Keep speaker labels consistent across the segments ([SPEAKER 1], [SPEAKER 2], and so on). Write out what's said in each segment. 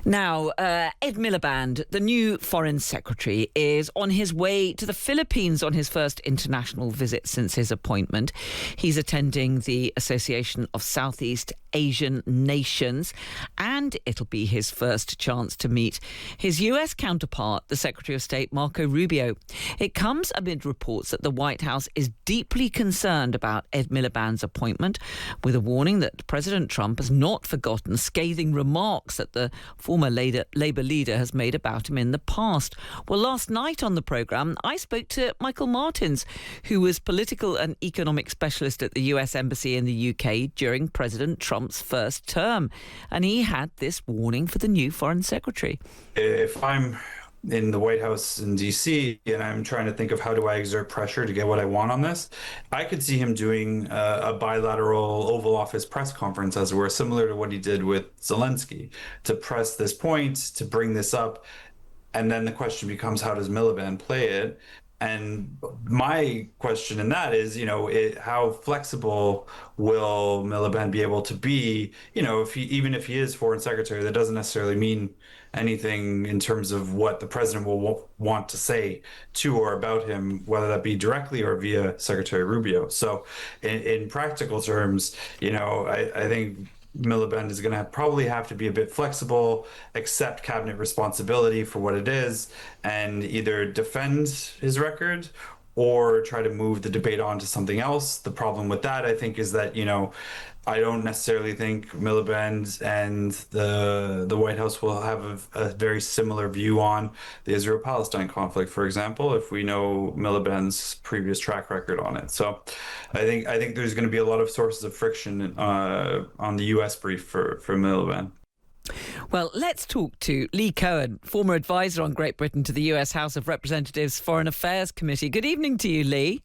[SPEAKER 1] Now, Ed Miliband, the new Foreign Secretary, is on his way to the Philippines on his first international visit since his appointment. He's attending the Association of Southeast Asian Nations, and it'll be his first chance to meet his US counterpart, the Secretary of State Marco Rubio. It comes amid reports that the White House is deeply concerned about Ed Miliband's appointment, with a warning that President Trump has not forgotten scathing remarks that the former Labour leader has made about him in the past. Well, last night on the programme, I spoke to Michael Martins, who was political and economic specialist at the US Embassy in the UK during President Trump's first term. And he had this warning for the new Foreign Secretary.
[SPEAKER 2] If I'm in the White House in D.C. and I'm trying to think of how do I exert pressure to get what I want on this, I could see him doing a bilateral Oval Office press conference, as it were, similar to what he did with Zelensky, to press this point, to bring this up. And then the question becomes, how does Miliband play it? And my question in that is, how flexible will Miliband be able to be? Even if he is foreign secretary, that doesn't necessarily mean anything in terms of what the president will want to say to or about him, whether that be directly or via Secretary Rubio. So in practical terms, I think Miliband is going to probably have to be a bit flexible, accept cabinet responsibility for what it is, and either defend his record or try to move the debate on to something else. The problem with that, I think, is that, I don't necessarily think Miliband and the White House will have a very similar view on the Israel-Palestine conflict, for example, if we know Miliband's previous track record on it. So I think there's going to be a lot of sources of friction on the U.S. brief for Miliband.
[SPEAKER 1] Well, let's talk to Lee Cohen, former advisor on Great Britain to the US House of Representatives Foreign Affairs Committee. Good evening to you, Lee.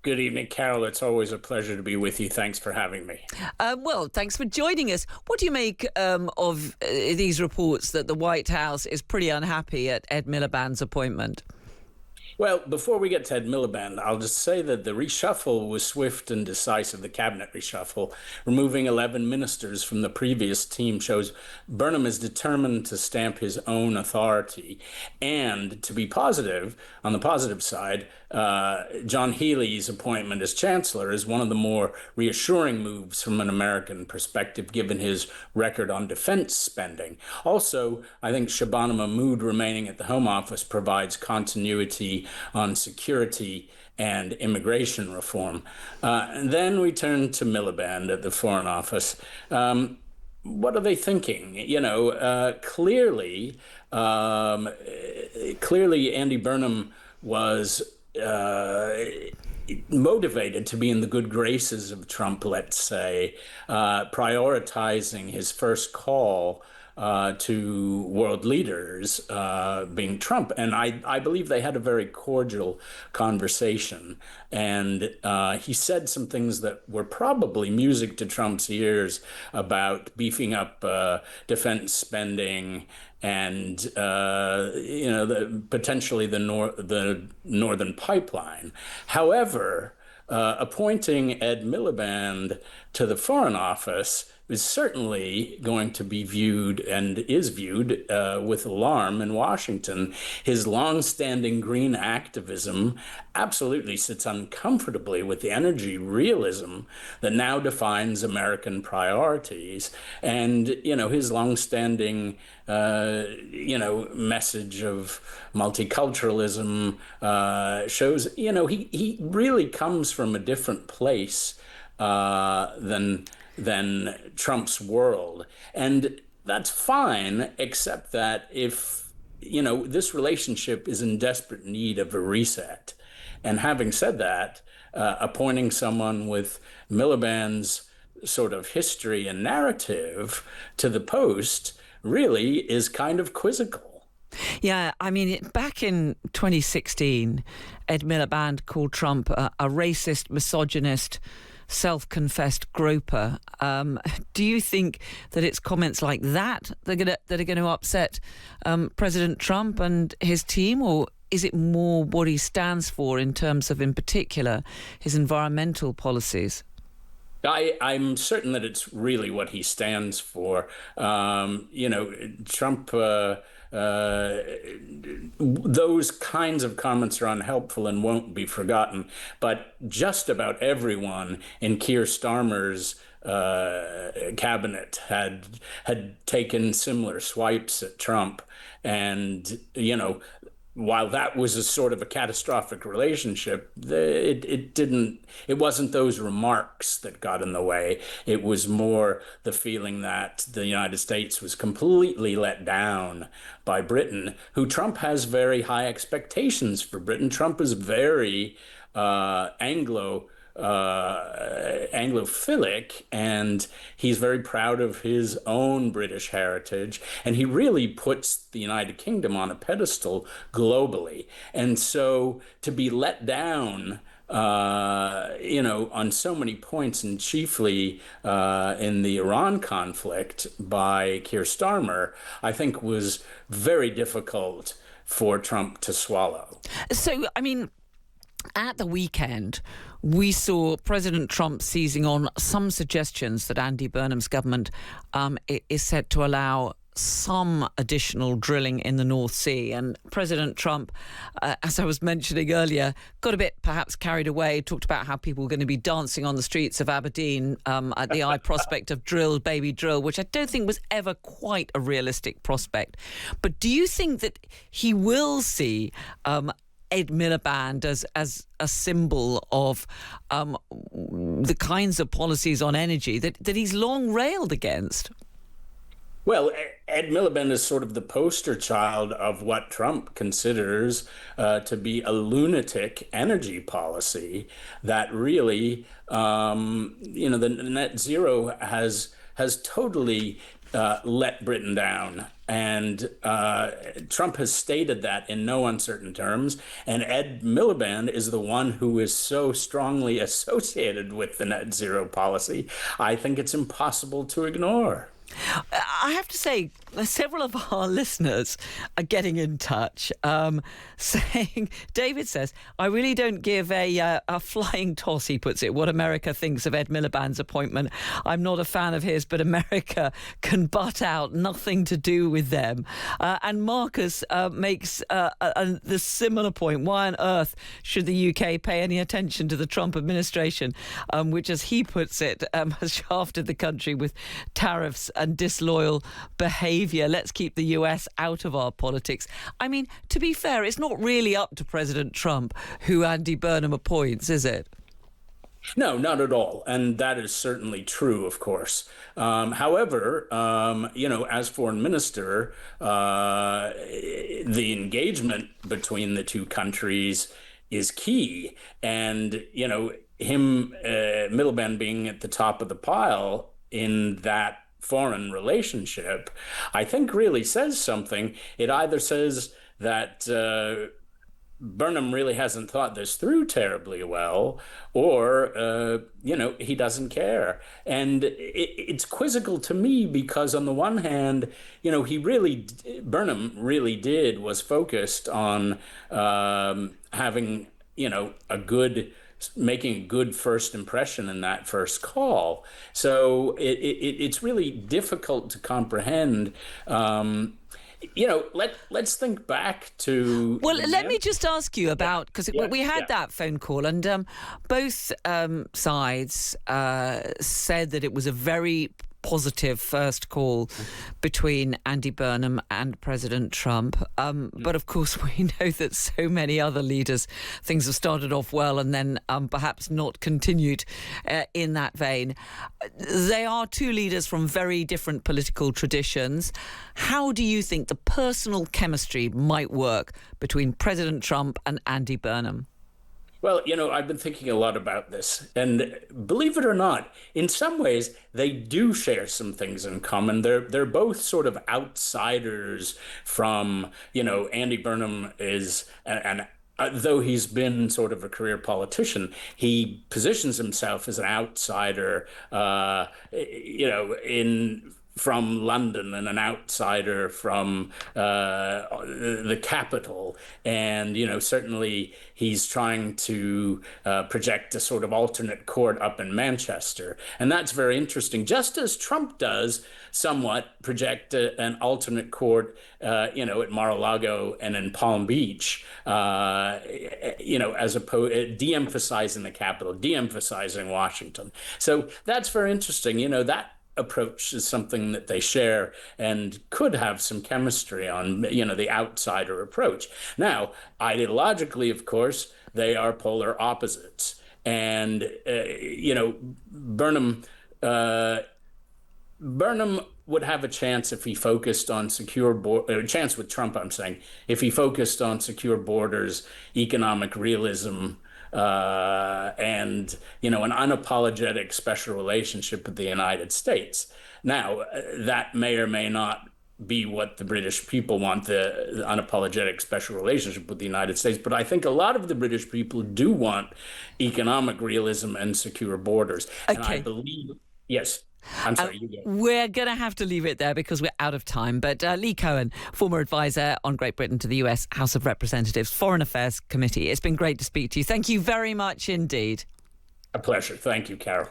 [SPEAKER 3] Good evening, Carole. It's always a pleasure to be with you. Thanks for having me.
[SPEAKER 1] Well, thanks for joining us. What do you make of these reports that the White House is pretty unhappy at Ed Miliband's appointment?
[SPEAKER 3] Well, before we get to Ed Miliband, I'll just say that the reshuffle was swift and decisive. The cabinet reshuffle, removing 11 ministers from the previous team, shows Burnham is determined to stamp his own authority. And to be positive, on the positive side, John Healey's appointment as chancellor is one of the more reassuring moves from an American perspective, given his record on defense spending. Also, I think Shabana Mahmood remaining at the Home Office provides continuity on security and immigration reform. And then we turn to Miliband at the Foreign Office. What are they thinking? Clearly, Andy Burnham was motivated to be in the good graces of Trump, let's say, prioritizing his first call to world leaders being Trump. And I believe they had a very cordial conversation. And he said some things that were probably music to Trump's ears about beefing up defense spending and potentially the Northern Pipeline. However, appointing Ed Miliband to the Foreign Office is certainly going to be viewed and is viewed with alarm in Washington. His longstanding green activism absolutely sits uncomfortably with the energy realism that now defines American priorities. And, his longstanding, message of multiculturalism shows, he really comes from a different place than Trump's world. And that's fine, except that if, this relationship is in desperate need of a reset. And having said that, appointing someone with Miliband's sort of history and narrative to the post really is kind of quizzical.
[SPEAKER 1] Yeah, I mean, back in 2016, Ed Miliband called Trump a racist, misogynist, self-confessed groper. Do you think that it's comments like that that are going to upset President Trump and his team, or is it more what he stands for in terms of, in particular, his environmental policies?
[SPEAKER 3] I'm certain that it's really what he stands for. Trump, those kinds of comments are unhelpful and won't be forgotten. But just about everyone in Keir Starmer's cabinet had taken similar swipes at Trump. And, while that was a sort of a catastrophic relationship, it wasn't those remarks that got in the way. It was more the feeling that the United States was completely let down by Britain, who Trump has very high expectations for Britain. Trump is very Anglophilic, and he's very proud of his own British heritage, and he really puts the United Kingdom on a pedestal globally. And so to be let down, on so many points, and chiefly in the Iran conflict by Keir Starmer, I think was very difficult for Trump to swallow.
[SPEAKER 1] So, I mean, at the weekend, we saw President Trump seizing on some suggestions that Andy Burnham's government is set to allow some additional drilling in the North Sea. And President Trump, as I was mentioning earlier, got a bit perhaps carried away, talked about how people were going to be dancing on the streets of Aberdeen at the eye prospect of drill, baby, drill, which I don't think was ever quite a realistic prospect. But do you think that he will see Ed Miliband as a symbol of the kinds of policies on energy that he's long railed against?
[SPEAKER 3] Well, Ed Miliband is sort of the poster child of what Trump considers to be a lunatic energy policy that really, the net zero has totally let Britain down. And Trump has stated that in no uncertain terms. And Ed Miliband is the one who is so strongly associated with the net zero policy. I think it's impossible to ignore.
[SPEAKER 1] I have to say, several of our listeners are getting in touch, saying, David says, I really don't give a flying toss, he puts it, what America thinks of Ed Miliband's appointment. I'm not a fan of his, but America can butt out, nothing to do with them. And Marcus makes the similar point. Why on earth should the UK pay any attention to the Trump administration, which, as he puts it, has shafted the country with tariffs and disloyal behaviour. Let's keep the US out of our politics. I mean, to be fair, it's not really up to President Trump who Andy Burnham appoints, is it?
[SPEAKER 3] No, not at all. And that is certainly true, of course. However, as foreign minister, the engagement between the two countries is key. And, Miliband being at the top of the pile in that foreign relationship, I think really says something. It either says that Burnham really hasn't thought this through terribly well, or, he doesn't care. And it's quizzical to me because on the one hand, Burnham really was focused on having, making a good first impression in that first call. So it's really difficult to comprehend. Let's think back to.
[SPEAKER 1] Well, let me just ask you about, because we had that phone call, and both sides said that it was a very positive first call between Andy Burnham and President Trump. But of course, we know that so many other leaders, things have started off well and then perhaps not continued in that vein. They are two leaders from very different political traditions. How do you think the personal chemistry might work between President Trump and Andy Burnham?
[SPEAKER 3] Well, I've been thinking a lot about this, and believe it or not, in some ways, they do share some things in common. They're both sort of outsiders from, Andy Burnham is though he's been sort of a career politician, he positions himself as an outsider, from London and an outsider from the capital. And, certainly he's trying to project a sort of alternate court up in Manchester. And that's very interesting, just as Trump does somewhat project an alternate court, at Mar-a-Lago and in Palm Beach, as opposed de-emphasizing the capital, de-emphasizing Washington. So that's very interesting. That approach is something that they share and could have some chemistry on, the outsider approach. Now, ideologically, of course, they are polar opposites. And, Burnham would have a chance if he focused on chance with Trump, I'm saying, if he focused on secure borders, economic realism, and, an unapologetic special relationship with the United States. Now, that may or may not be what the British people want, the unapologetic special relationship with the United States. But I think a lot of the British people do want economic realism and secure borders.
[SPEAKER 1] Okay.
[SPEAKER 3] And I believe, yes. I'm sorry, you go.
[SPEAKER 1] We're going to have to leave it there because we're out of time. But Lee Cohen, former advisor on Great Britain to the US House of Representatives Foreign Affairs Committee. It's been great to speak to you. Thank you very much indeed.
[SPEAKER 3] A pleasure. Thank you, Carol.